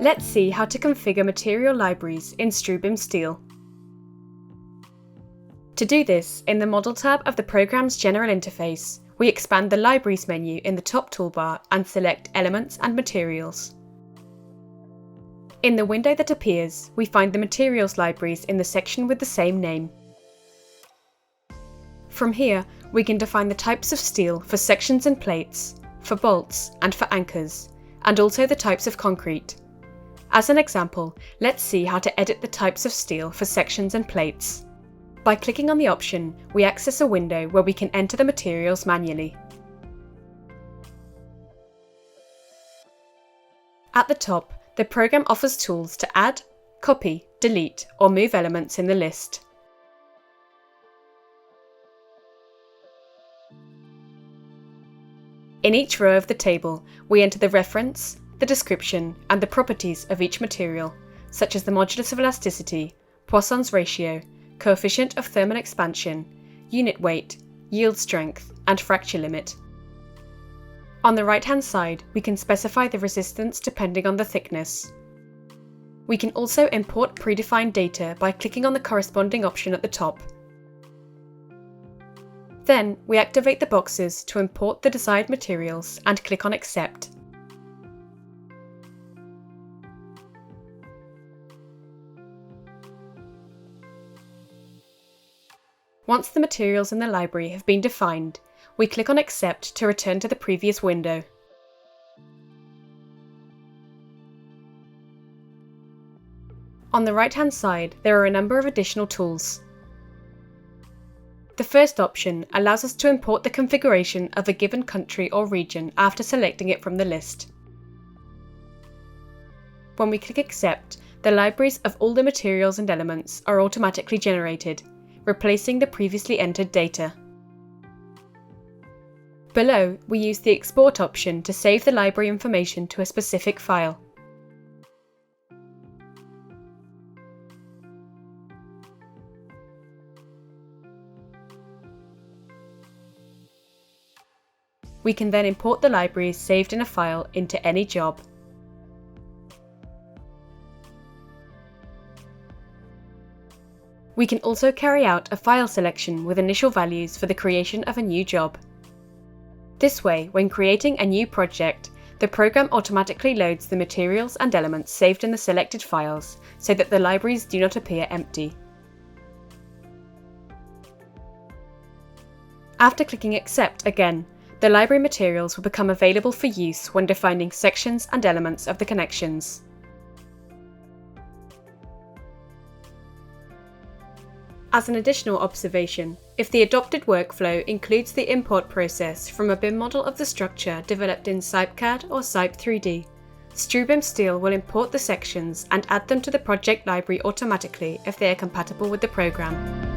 Let's see how to configure material libraries in StruBIM Steel. To do this, in the Model tab of the program's general interface, we expand the Libraries menu in the top toolbar and select Elements and Materials. In the window that appears, we find the Materials libraries in the section with the same name. From here, we can define the types of steel for sections and plates, for bolts and for anchors, and also the types of concrete. As an example, let's see how to edit the types of steel for sections and plates. By clicking on the option, we access a window where we can enter the materials manually. At the top, the program offers tools to add, copy, delete, or move elements in the list. In each row of the table, we enter the reference, the description, and the properties of each material, such as the modulus of elasticity, Poisson's ratio, coefficient of thermal expansion, unit weight, yield strength, and fracture limit. On the right-hand side, we can specify the resistance depending on the thickness. We can also import predefined data by clicking on the corresponding option at the top. Then, we activate the boxes to import the desired materials and click on Accept. Once the materials in the library have been defined, we click on Accept to return to the previous window. On the right-hand side, there are a number of additional tools. The first option allows us to import the configuration of a given country or region after selecting it from the list. When we click Accept, the libraries of all the materials and elements are automatically generated, replacing the previously entered data. Below, we use the Export option to save the library information to a specific file. We can then import the libraries saved in a file into any job. We can also carry out a file selection with initial values for the creation of a new job. This way, when creating a new project, the program automatically loads the materials and elements saved in the selected files so that the libraries do not appear empty. After clicking Accept again, the library materials will become available for use when defining sections and elements of the connections. As an additional observation, if the adopted workflow includes the import process from a BIM model of the structure developed in CypeCAD or Cype 3D, StruBIM Steel will import the sections and add them to the project library automatically if they are compatible with the program.